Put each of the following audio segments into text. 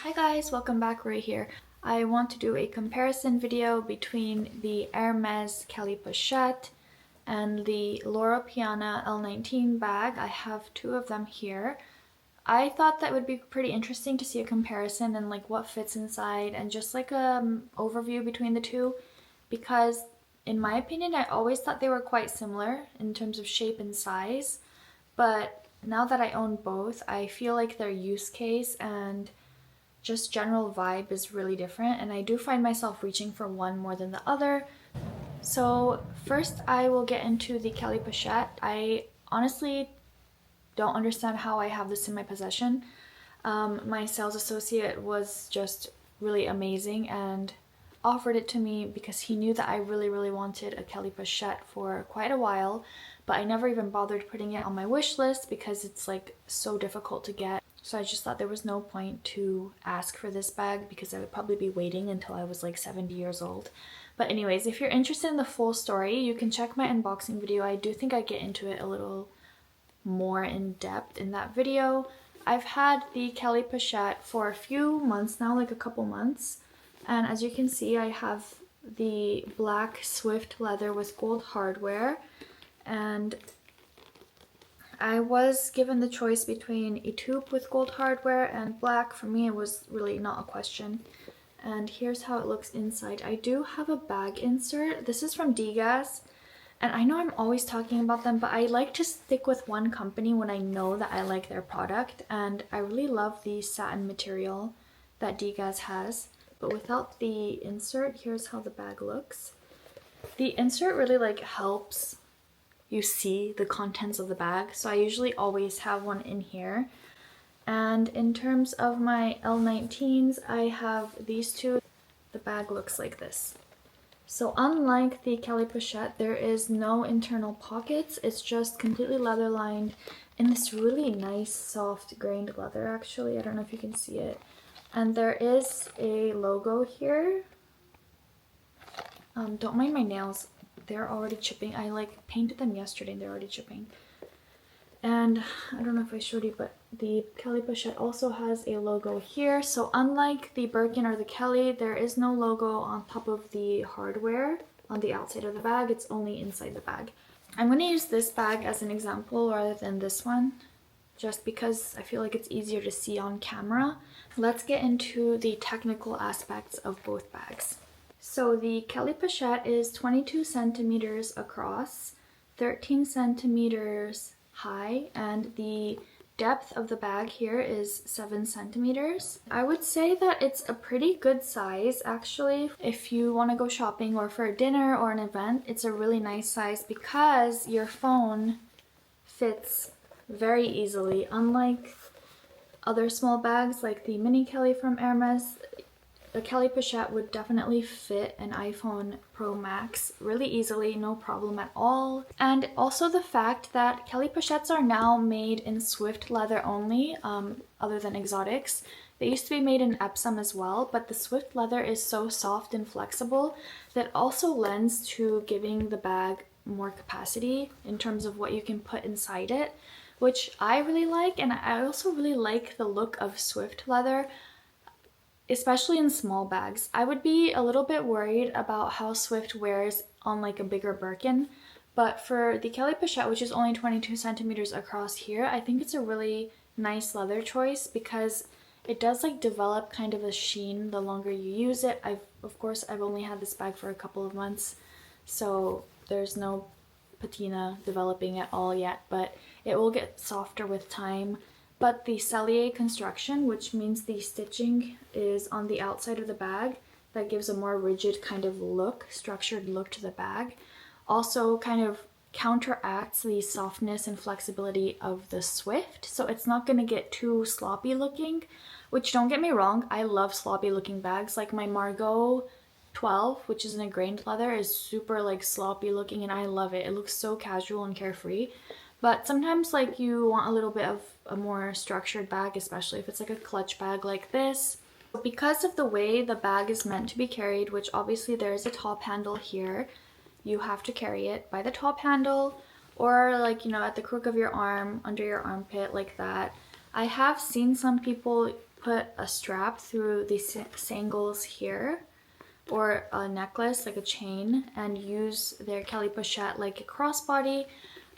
Hi guys, welcome back. Right here. I want to do a comparison video between the Hermes Kelly Pochette and the Loro Piana L19 bag. I have two of them here. I thought that would be pretty interesting to see a comparison and like what fits inside and just like a overview between the two, because in my opinion I always thought they were quite similar in terms of shape and size, but now that I own both I feel like their use case and just general vibe is really different, and I do find myself reaching for one more than the other. So first I will get into the Kelly Pochette. I honestly don't understand how I have this in my possession. My sales associate was just really amazing and offered it to me because he knew that I really wanted a Kelly Pochette for quite a while, but I never even bothered putting it on my wish list because it's like so difficult to get. So I just thought there was no point to ask for this bag because I would probably be waiting until I was like 70 years old. But anyways, if you're interested in the full story, you can check my unboxing video. I do think I get into it a little more in depth in that video. I've had the Kelly Pochette for a few months now, like a couple months. And as you can see, I have the black Swift leather with gold hardware. And I was given the choice between a taupe with gold hardware and black. For me, it was really not a question. And here's how it looks inside. I do have a bag insert. This is from DJI, and I know I'm always talking about them, but I like to stick with one company when I know that I like their product. And I really love the satin material that DJI has. But without the insert, here's how the bag looks. The insert really like helps you see the contents of the bag, so I usually always have one in here. And in terms of my L19s, I have these two. The bag looks like this. So unlike the Kelly Pochette, there is no internal pockets. It's just completely leather lined in this really nice soft grained leather. Actually, I don't know if you can see it. And there is a logo here. Don't mind my nails. They're already chipping. I like painted them yesterday and they're already chipping. And I don't know if I showed you, but the Kelly Pochette also has a logo here. So unlike the Birkin or the Kelly, there is no logo on top of the hardware on the outside of the bag. It's only inside the bag. I'm going to use this bag as an example rather than this one, just because I feel like it's easier to see on camera. Let's get into the technical aspects of both bags. So the Kelly Pochette is 22 centimeters across, 13 centimeters high, and the depth of the bag here is 7 centimeters. I would say that it's a pretty good size actually. If you want to go shopping or for a dinner or an event, it's a really nice size because your phone fits very easily. Unlike other small bags like the mini Kelly from Hermes, the Kelly Pochette would definitely fit an iPhone Pro Max really easily, no problem at all. And also the fact that Kelly Pochettes are now made in Swift leather only, other than exotics. They used to be made in Epsom as well, but the Swift leather is so soft and flexible that also lends to giving the bag more capacity in terms of what you can put inside it, which I really like. And I also really like the look of Swift leather, especially in small bags. I would be a little bit worried about how Swift wears on like a bigger Birkin, but for the Kelly Pochette, which is only 22 centimeters across here, I think it's a really nice leather choice because it does like develop kind of a sheen the longer you use it. Of course, I've only had this bag for a couple of months, so there's no patina developing at all yet, but it will get softer with time. But the sellier construction, which means the stitching is on the outside of the bag, that gives a more rigid kind of look, structured look to the bag, also kind of counteracts the softness and flexibility of the Swift. So it's not going to get too sloppy looking, which, don't get me wrong, I love sloppy looking bags. Like my Margot 12, which is in a grained leather, is super like sloppy looking and I love it. It looks so casual and carefree. But sometimes like you want a little bit of a more structured bag, especially if it's like a clutch bag like this. Because of the way the bag is meant to be carried, which obviously there's a top handle here, you have to carry it by the top handle or like, you know, at the crook of your arm, under your armpit like that. I have seen some people put a strap through the sangles here, or a necklace, like a chain, and use their Kelly Pochette like a crossbody.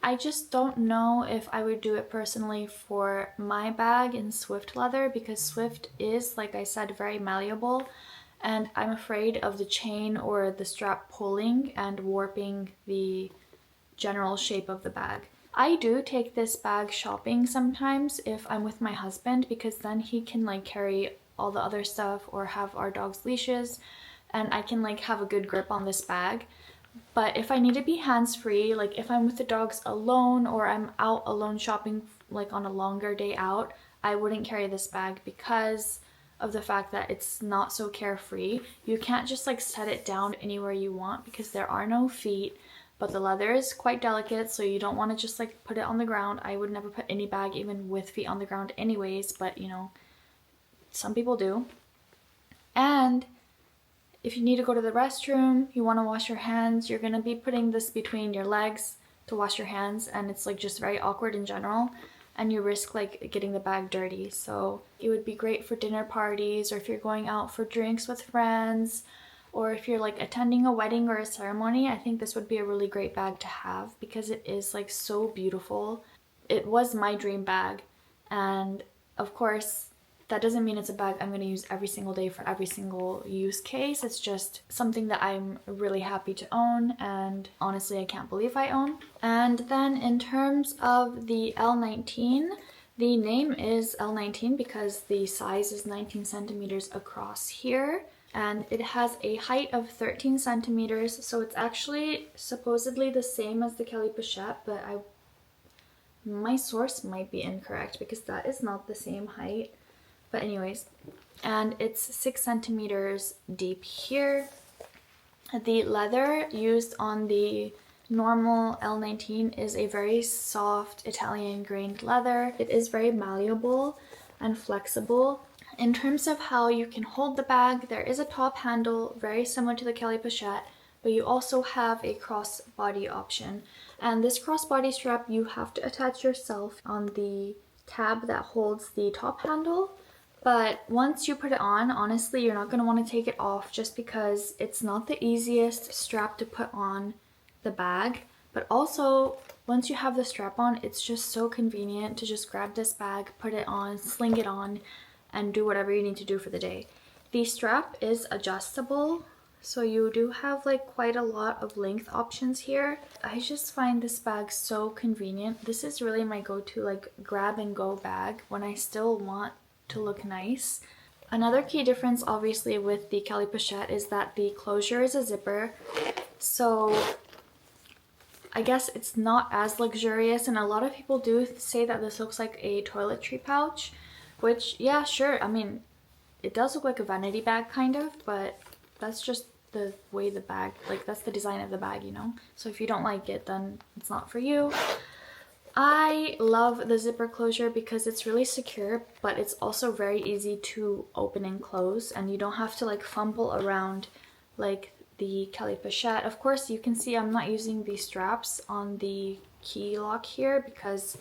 I just don't know if I would do it personally for my bag in Swift leather, because Swift is, like I said, very malleable, and I'm afraid of the chain or the strap pulling and warping the general shape of the bag. I do take this bag shopping sometimes if I'm with my husband, because then he can like carry all the other stuff or have our dog's leashes, and I can like have a good grip on this bag. But if I need to be hands-free, like if I'm with the dogs alone or I'm out alone shopping like on a longer day out, I wouldn't carry this bag because of the fact that it's not so carefree. You can't just like set it down anywhere you want because there are no feet, but the leather is quite delicate, so you don't want to just like put it on the ground. I would never put any bag even with feet on the ground anyways, but you know, some people do. And if you need to go to the restroom, you want to wash your hands, you're going to be putting this between your legs to wash your hands, and it's like just very awkward in general, and you risk like getting the bag dirty. So it would be great for dinner parties, or if you're going out for drinks with friends, or if you're like attending a wedding or a ceremony. I think this would be a really great bag to have because it is like so beautiful. It was my dream bag, and of course that doesn't mean it's a bag I'm going to use every single day for every single use case. It's just something that I'm really happy to own, and honestly I can't believe I own. And then in terms of the L19, the name is L19 because the size is 19 centimeters across here, and it has a height of 13 centimeters, so it's actually supposedly the same as the Kelly Pochette, but my source might be incorrect because that is not the same height. But anyways, and it's 6 centimeters deep here. The leather used on the normal L19 is a very soft Italian grained leather. It is very malleable and flexible. In terms of how you can hold the bag, there is a top handle very similar to the Kelly Pochette, but you also have a crossbody option. And this crossbody strap you have to attach yourself on the tab that holds the top handle. But once you put it on, honestly, you're not going to want to take it off just because it's not the easiest strap to put on the bag. But also, once you have the strap on, it's just so convenient to just grab this bag, put it on, sling it on, and do whatever you need to do for the day. The strap is adjustable, so you do have like quite a lot of length options here. I just find this bag so convenient. This is really my go-to like grab and go bag when I still want to look nice. Another key difference obviously with the Kelly Pochette is that the closure is a zipper, so I guess it's not as luxurious, and a lot of people do say that this looks like a toiletry pouch, which yeah, sure, I mean it does look like a vanity bag kind of, but that's just the way the bag, like that's the design of the bag, you know. So if you don't like it, then it's not for you. I love the zipper closure because it's really secure, but it's also very easy to open and close, and you don't have to like fumble around like the Kelly Pochette. Of course, you can see I'm not using the straps on the key lock here because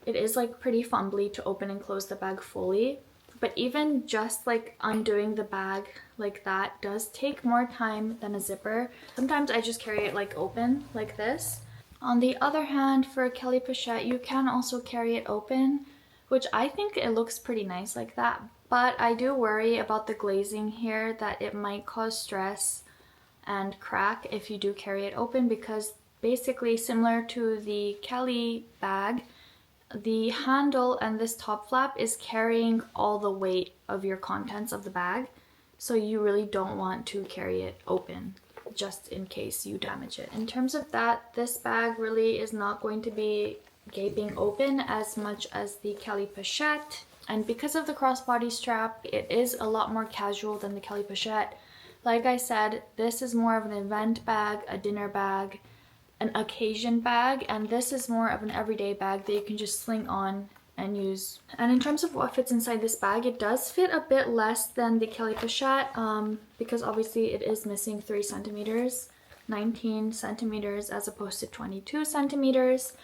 it is like pretty fumbly to open and close the bag fully. But even just like undoing the bag like that does take more time than a zipper. Sometimes I just carry it like open like this. On the other hand, for a Kelly Pochette, you can also carry it open, which I think it looks pretty nice like that. But I do worry about the glazing here, that it might cause stress and crack if you do carry it open, because basically similar to the Kelly bag, the handle and this top flap is carrying all the weight of your contents of the bag. So you really don't want to carry it open, just in case you damage it. In terms of that, this bag really is not going to be gaping open as much as the Kelly Pochette. And because of the crossbody strap, it is a lot more casual than the Kelly Pochette. Like I said, this is more of an event bag, a dinner bag, an occasion bag, and this is more of an everyday bag that you can just sling on and use. And in terms of what fits inside this bag, it does fit a bit less than the Kelly Pochette because obviously it is missing 3 centimeters, 19 centimeters as opposed to 22 centimeters.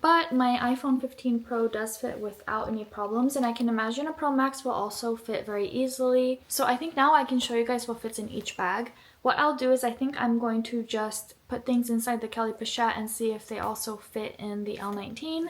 But my iPhone 15 Pro does fit without any problems, and I can imagine a Pro Max will also fit very easily. So I think now I can show you guys what fits in each bag. What I'll do is I think I'm going to just put things inside the Kelly Pochette and see if they also fit in the L19.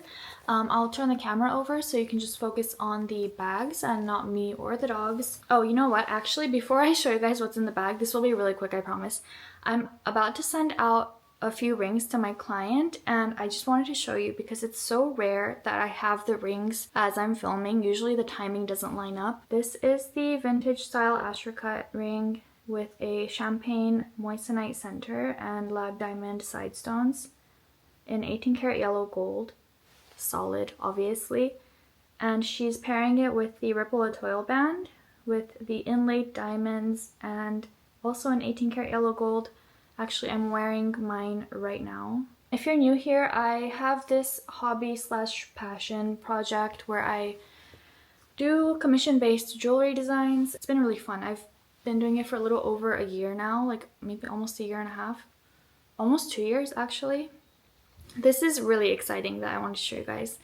I'll turn the camera over so you can just focus on the bags and not me or the dogs. Oh, you know what? Actually, before I show you guys what's in the bag, this will be really quick, I promise. I'm about to send out a few rings to my client, and I just wanted to show you because it's so rare that I have the rings as I'm filming. Usually the timing doesn't line up. This is the vintage style Astrocut ring with a champagne moissanite center and lag diamond side stones in 18 karat yellow gold. Solid, obviously. And she's pairing it with the Ripple Atoll band with the inlaid diamonds and also an 18 karat yellow gold. Actually, I'm wearing mine right now. If you're new here, I have this hobby slash passion project where I do commission-based jewelry designs. It's been really fun. I've been doing it for a little over a year now, like maybe almost a year and a half. Almost 2 years, actually. This is really exciting that I want to show you guys.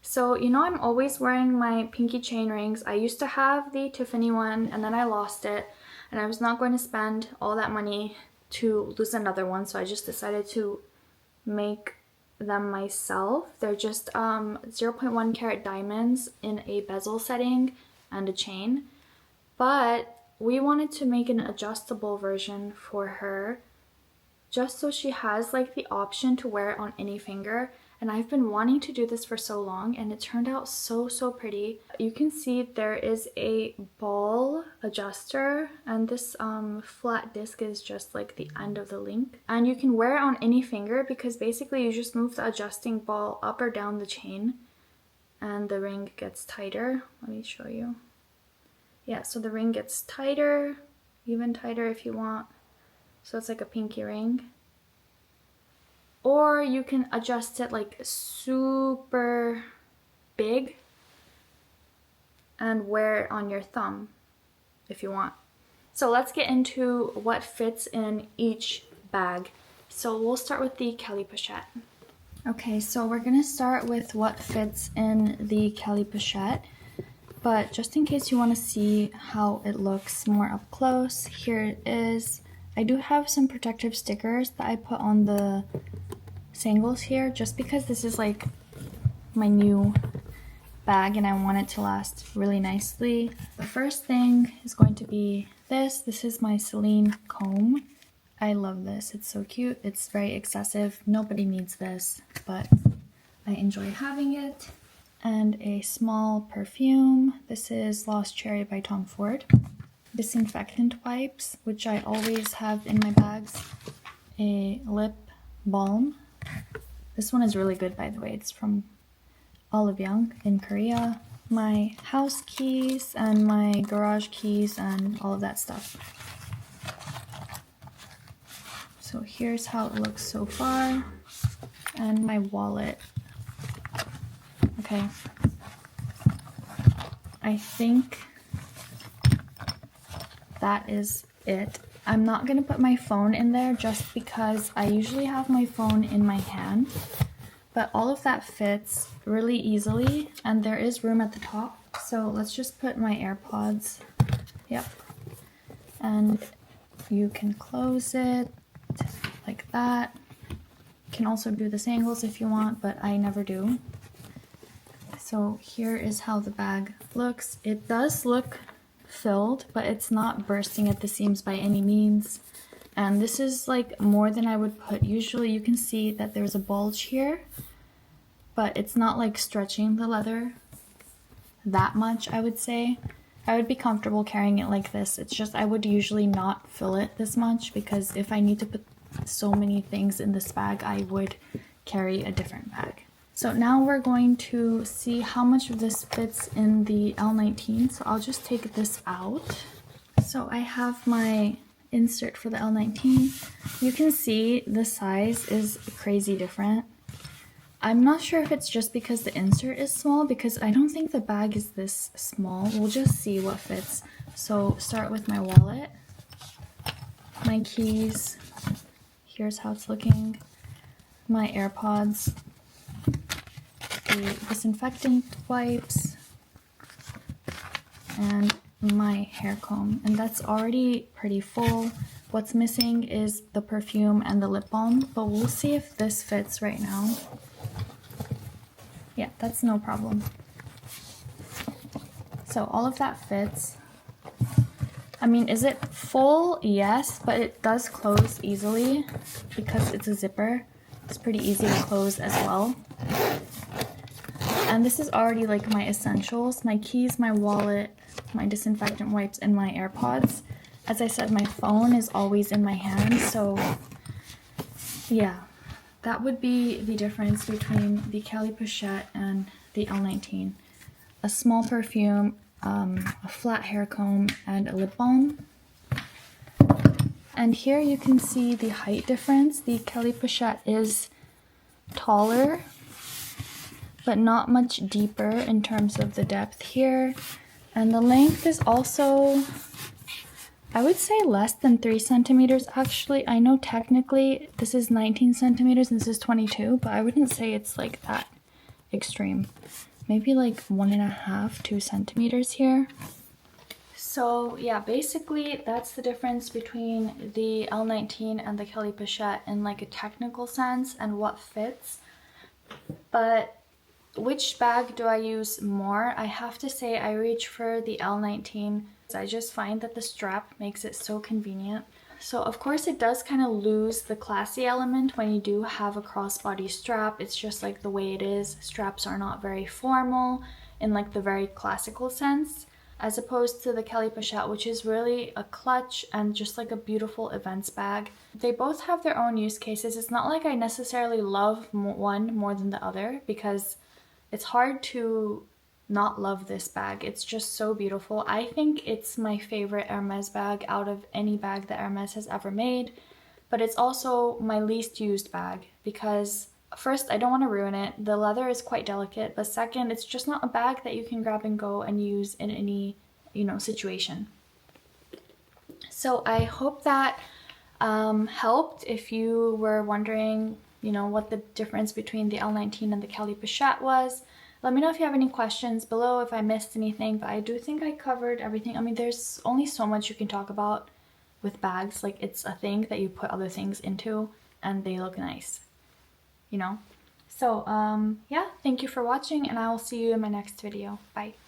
So, you know, I'm always wearing my pinky chain rings. I used to have the Tiffany one, and then I lost it, and I was not going to spend all that money to lose another one, so I just decided to make them myself. They're just 0.1 carat diamonds in a bezel setting and a chain, but we wanted to make an adjustable version for her just so she has like the option to wear it on any finger. And I've been wanting to do this for so long, and it turned out so pretty. You can see there is a ball adjuster, and this flat disc is just like the end of the link. And you can wear it on any finger because basically you just move the adjusting ball up or down the chain and the ring gets tighter. Let me show you. Yeah, so the ring gets tighter, even tighter if you want. So it's like a pinky ring. Or you can adjust it like super big and wear it on your thumb if you want. So let's get into what fits in each bag. So we'll start with the Kelly Pochette. Okay, so we're gonna start with what fits in the Kelly Pochette. But just in case you want to see how it looks more up close, here it is. I do have some protective stickers that I put on the sangles here just because this is like my new bag and I want it to last really nicely. The first thing is going to be this. This is my Celine comb. I love this. It's so cute. It's very excessive. Nobody needs this, but I enjoy having it. And a small perfume. This is Lost Cherry by Tom Ford. Disinfectant wipes, which I always have in my bags. A lip balm. This one is really good, by the way. It's from Olive Young in Korea. My house keys and my garage keys and all of that stuff. So here's how it looks so far. And my wallet. Okay. I think that is it. I'm not going to put my phone in there just because I usually have my phone in my hand, but all of that fits really easily and there is room at the top. So let's just put my AirPods. Yep. And you can close it like that. You can also do the sangles if you want, but I never do. So here is how the bag looks. It does look filled, but it's not bursting at the seams by any means. And this is like more than I would put. Usually you can see that there's a bulge here, but it's not like stretching the leather that much, I would say. I would be comfortable carrying it like this. It's just I would usually not fill it this much because if I need to put so many things in this bag, I would carry a different bag. So now we're going to see how much of this fits in the L19. So I'll just take this out. So I have my insert for the L19. You can see the size is crazy different. I'm not sure if it's just because the insert is small, because I don't think the bag is this small. We'll just see what fits. So start with my wallet, my keys. Here's how it's looking. My AirPods. the disinfectant wipes and my hair comb, and that's already pretty full. What's missing is the perfume and the lip balm, but we'll see if this fits right now. Yeah, that's no problem. So all of that fits. I mean, is it full? Yes, but it does close easily because it's a zipper. It's pretty easy to close as well. And this is already like my essentials: my keys, my wallet, my disinfectant wipes, and my AirPods. As I said, my phone is always in my hand, so yeah, that would be the difference between the Kelly Pochette and the L19. A small perfume, a flat hair comb, and a lip balm. And here you can see the height difference. The Kelly Pochette is taller, but not much deeper in terms of the depth here. And the length is also, I would say, less than 3 centimeters actually. I know technically this is 19 centimeters and this is 22, but I wouldn't say it's like that extreme. Maybe like 1.5, 2 centimeters here. So yeah, basically that's the difference between the L19 and the Kelly Pochette in like a technical sense and what fits. But which bag do I use more? I have to say I reach for the L19. I just find that the strap makes it so convenient. So of course it does kind of lose the classy element when you do have a crossbody strap. It's just like the way it is. Straps are not very formal in like the very classical sense, as opposed to the Kelly Pochette, which is really a clutch and just like a beautiful events bag. They both have their own use cases. It's not like I necessarily love one more than the other, because it's hard to not love this bag. It's just so beautiful. I think it's my favorite Hermes bag out of any bag that Hermes has ever made, but it's also my least used bag because first, I don't want to ruin it. The leather is quite delicate, but second, it's just not a bag that you can grab and go and use in any, situation. So I hope that helped if you were wondering, what the difference between the L19 and the Kelly Pochette was. Let me know if you have any questions below, if I missed anything, but I do think I covered everything. I mean, there's only so much you can talk about with bags. Like, it's a thing that you put other things into and they look nice, So, yeah, thank you for watching and I will see you in my next video. Bye.